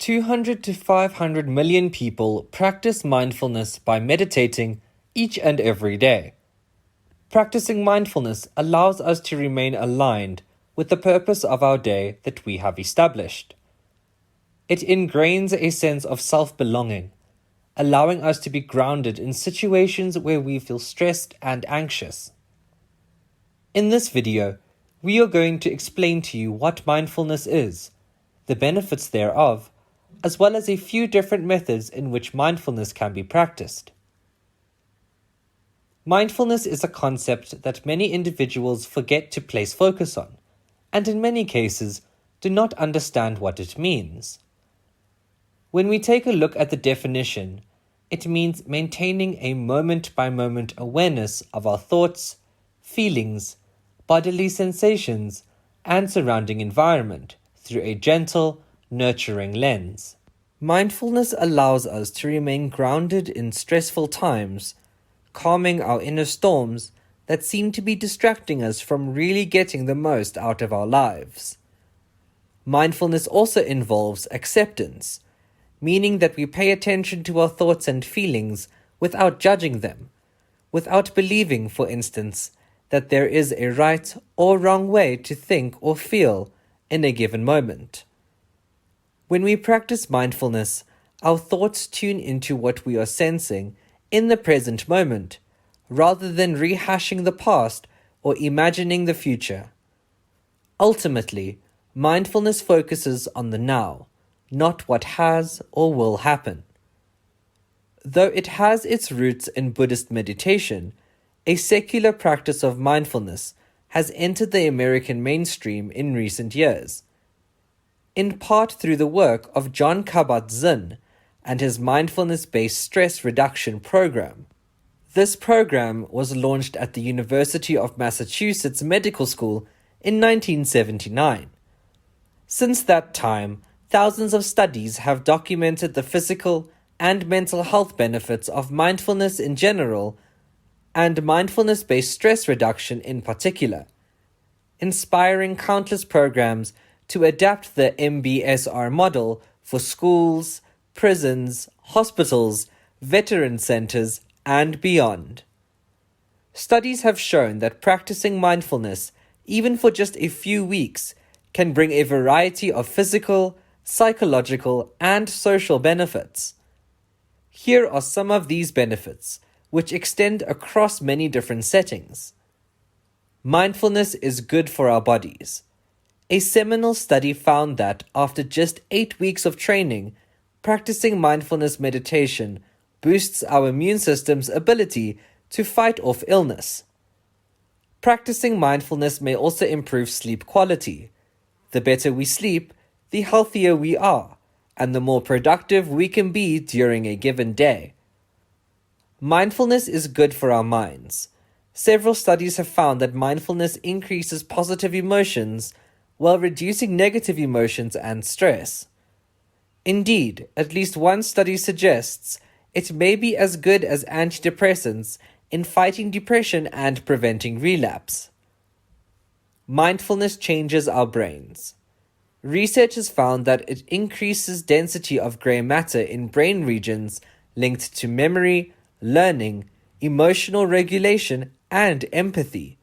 200 to 500 million people practice mindfulness by meditating each and every day. Practicing mindfulness allows us to remain aligned with the purpose of our day that we have established. It ingrains a sense of self-belonging, allowing us to be grounded in situations where we feel stressed and anxious. In this video, we are going to explain to you what mindfulness is, the benefits thereof, as well as a few different methods in which mindfulness can be practiced. Mindfulness is a concept that many individuals forget to place focus on, and in many cases do not understand what it means. When we take a look at the definition, it means maintaining a moment-by-moment awareness of our thoughts, feelings, bodily sensations, and surrounding environment through a gentle, nurturing lens. Mindfulness allows us to remain grounded in stressful times, calming our inner storms that seem to be distracting us from really getting the most out of our lives. Mindfulness also involves acceptance, meaning that we pay attention to our thoughts and feelings without judging them, without believing, for instance, that there is a right or wrong way to think or feel in a given moment. When we practice mindfulness, our thoughts tune into what we are sensing in the present moment, rather than rehashing the past or imagining the future. Ultimately, mindfulness focuses on the now, not what has or will happen. Though it has its roots in Buddhist meditation, a secular practice of mindfulness has entered the American mainstream in recent years, in part through the work of Jon Kabat-Zinn and his mindfulness-based stress reduction program. This program was launched at the University of Massachusetts Medical School in 1979. Since that time, thousands of studies have documented the physical and mental health benefits of mindfulness in general and mindfulness-based stress reduction in particular, inspiring countless programs to adapt the MBSR model for schools, prisons, hospitals, veteran centers, and beyond. Studies have shown that practicing mindfulness, even for just a few weeks, can bring a variety of physical, psychological, and social benefits. Here are some of these benefits, which extend across many different settings. Mindfulness is good for our bodies. A seminal study found that after just 8 weeks of training, practicing mindfulness meditation boosts our immune system's ability to fight off illness. Practicing mindfulness may also improve sleep quality. The better we sleep, the healthier we are, and the more productive we can be during a given day. Mindfulness is good for our minds. Several studies have found that mindfulness increases positive emotions while reducing negative emotions and stress. Indeed, at least one study suggests it may be as good as antidepressants in fighting depression and preventing relapse. Mindfulness changes our brains. Research has found that it increases density of gray matter in brain regions linked to memory, learning, emotional regulation, and empathy.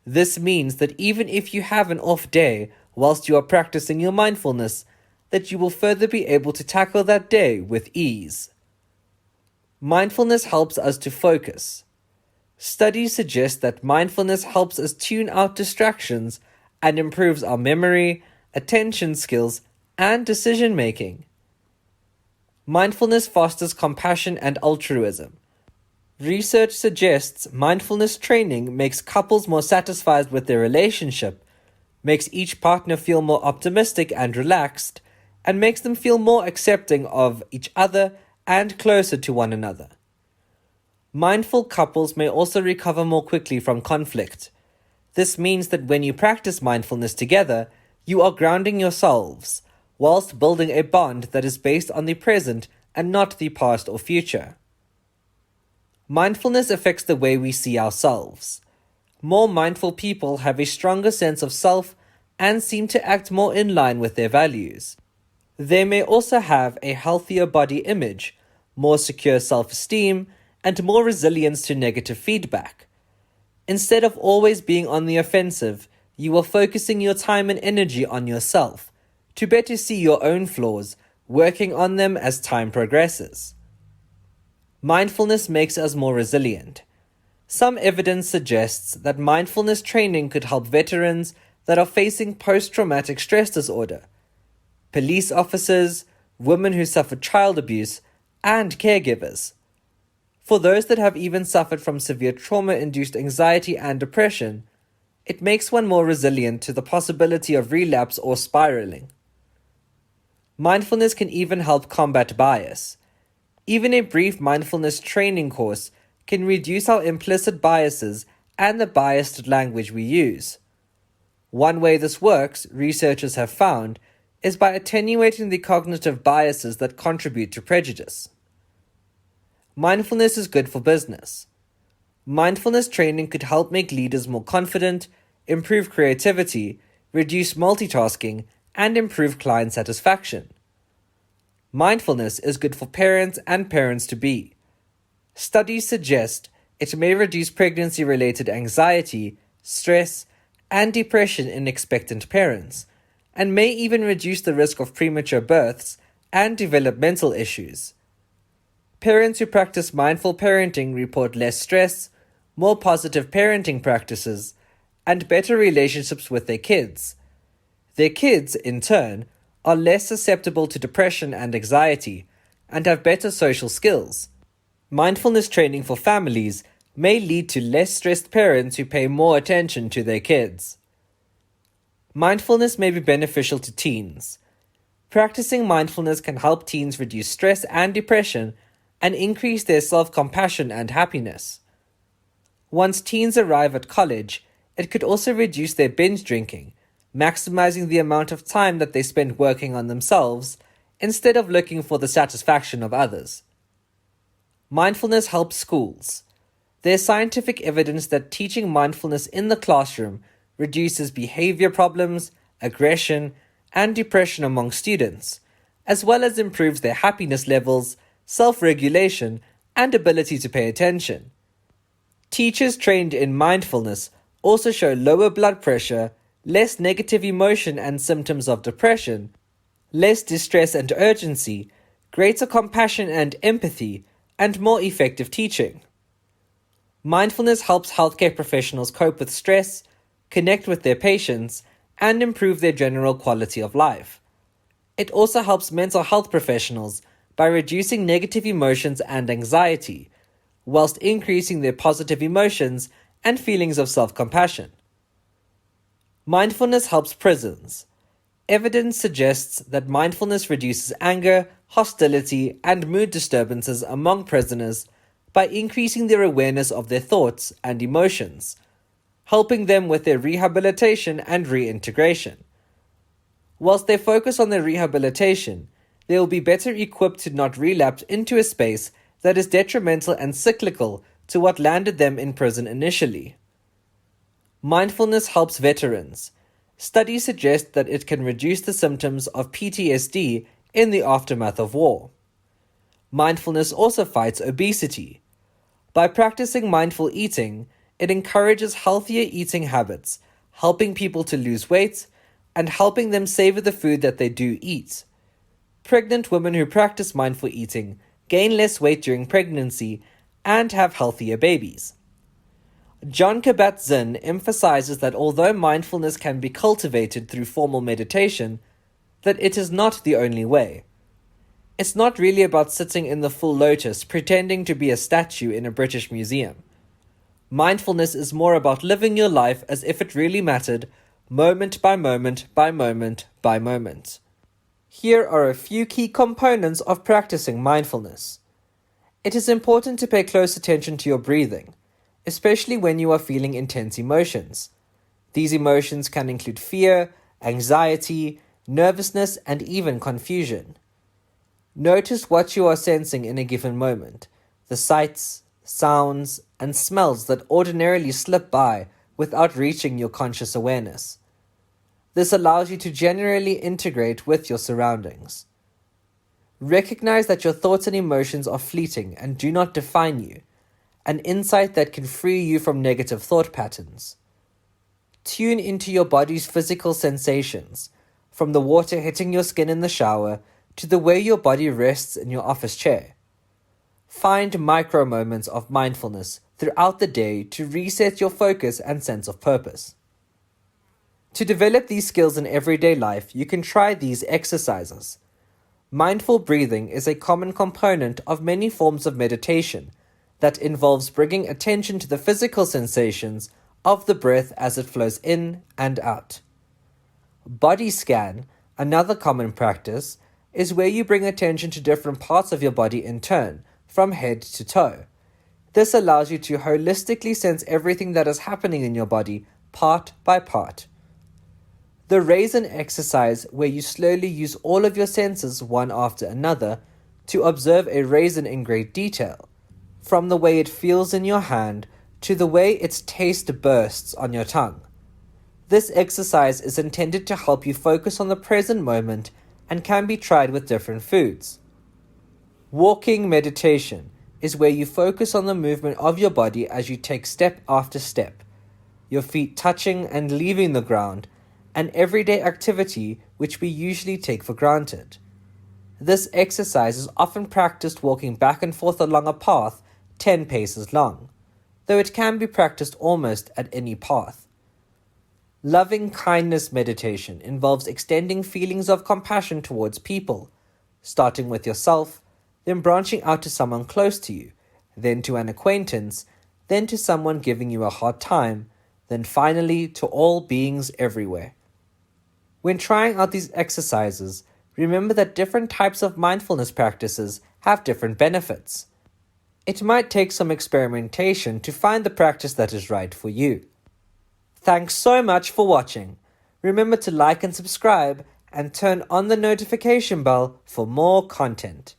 This means that even if you have an off day whilst you are practicing your mindfulness, that you will further be able to tackle that day with ease. Mindfulness helps us to focus. Studies suggest that mindfulness helps us tune out distractions and improves our memory, attention skills, and decision-making. Mindfulness fosters compassion and altruism. Research suggests mindfulness training makes couples more satisfied with their relationship, makes each partner feel more optimistic and relaxed, and makes them feel more accepting of each other and closer to one another. Mindful couples may also recover more quickly from conflict. This means that when you practice mindfulness together, you are grounding yourselves, whilst building a bond that is based on the present and not the past or future. Mindfulness affects the way we see ourselves. More mindful people have a stronger sense of self and seem to act more in line with their values. They may also have a healthier body image, more secure self-esteem, and more resilience to negative feedback. Instead of always being on the offensive, you are focusing your time and energy on yourself to better see your own flaws, working on them as time progresses. Mindfulness makes us more resilient. Some evidence suggests that mindfulness training could help veterans that are facing post-traumatic stress disorder, police officers, women who suffered child abuse, and caregivers. For those that have even suffered from severe trauma-induced anxiety and depression, it makes one more resilient to the possibility of relapse or spiraling. Mindfulness can even help combat bias. Even a brief mindfulness training course can reduce our implicit biases and the biased language we use. One way this works, researchers have found, is by attenuating the cognitive biases that contribute to prejudice. Mindfulness is good for business. Mindfulness training could help make leaders more confident, improve creativity, reduce multitasking, and improve client satisfaction. Mindfulness is good for parents and parents-to-be. Studies suggest it may reduce pregnancy-related anxiety, stress, and depression in expectant parents, and may even reduce the risk of premature births and developmental issues. Parents who practice mindful parenting report less stress, more positive parenting practices, and better relationships with their kids. Their kids, in turn, are less susceptible to depression and anxiety, and have better social skills. Mindfulness training for families may lead to less stressed parents who pay more attention to their kids. Mindfulness may be beneficial to teens. Practicing mindfulness can help teens reduce stress and depression and increase their self-compassion and happiness. Once teens arrive at college, it could also reduce their binge drinking, maximizing the amount of time that they spend working on themselves instead of looking for the satisfaction of others. Mindfulness helps schools. There's scientific evidence that teaching mindfulness in the classroom reduces behavior problems, aggression, and depression among students, as well as improves their happiness levels, self-regulation, and ability to pay attention. Teachers trained in mindfulness also show lower blood pressure, less negative emotion and symptoms of depression, less distress and urgency, greater compassion and empathy, and more effective teaching. Mindfulness helps healthcare professionals cope with stress, connect with their patients, and improve their general quality of life. It also helps mental health professionals by reducing negative emotions and anxiety, whilst increasing their positive emotions and feelings of self-compassion. Mindfulness helps prisons. Evidence suggests that mindfulness reduces anger, hostility, and mood disturbances among prisoners by increasing their awareness of their thoughts and emotions, helping them with their rehabilitation and reintegration. Whilst they focus on their rehabilitation, they will be better equipped to not relapse into a space that is detrimental and cyclical to what landed them in prison initially. Mindfulness helps veterans. Studies suggest that it can reduce the symptoms of PTSD in the aftermath of war. Mindfulness also fights obesity. By practicing mindful eating, it encourages healthier eating habits, helping people to lose weight and helping them savor the food that they do eat. Pregnant women who practice mindful eating gain less weight during pregnancy and have healthier babies. John Kabat-Zinn emphasizes that although mindfulness can be cultivated through formal meditation, that it is not the only way. It's not really about sitting in the full lotus pretending to be a statue in a British museum. Mindfulness is more about living your life as if it really mattered, moment by moment by moment by moment. Here are a few key components of practicing mindfulness. It is important to pay close attention to your breathing, especially when you are feeling intense emotions. These emotions can include fear, anxiety, nervousness, and even confusion. Notice what you are sensing in a given moment, the sights, sounds, and smells that ordinarily slip by without reaching your conscious awareness. This allows you to generally integrate with your surroundings. Recognize that your thoughts and emotions are fleeting and do not define you, an insight that can free you from negative thought patterns. Tune into your body's physical sensations, from the water hitting your skin in the shower to the way your body rests in your office chair. Find micro moments of mindfulness throughout the day to reset your focus and sense of purpose. To develop these skills in everyday life, you can try these exercises. Mindful breathing is a common component of many forms of meditation that involves bringing attention to the physical sensations of the breath as it flows in and out. Body scan, another common practice, is where you bring attention to different parts of your body in turn, from head to toe. This allows you to holistically sense everything that is happening in your body, part by part. The raisin exercise, where you slowly use all of your senses one after another to observe a raisin in great detail, from the way it feels in your hand to the way its taste bursts on your tongue. This exercise is intended to help you focus on the present moment and can be tried with different foods. Walking meditation is where you focus on the movement of your body as you take step after step, your feet touching and leaving the ground, an everyday activity which we usually take for granted. This exercise is often practiced walking back and forth along a path 10 paces long, though it can be practiced almost at any path. Loving kindness meditation involves extending feelings of compassion towards people, starting with yourself, then branching out to someone close to you, then to an acquaintance, then to someone giving you a hard time, then finally to all beings everywhere. When trying out these exercises, remember that different types of mindfulness practices have different benefits. It might take some experimentation to find the practice that is right for you. Thanks so much for watching. Remember to like and subscribe and turn on the notification bell for more content.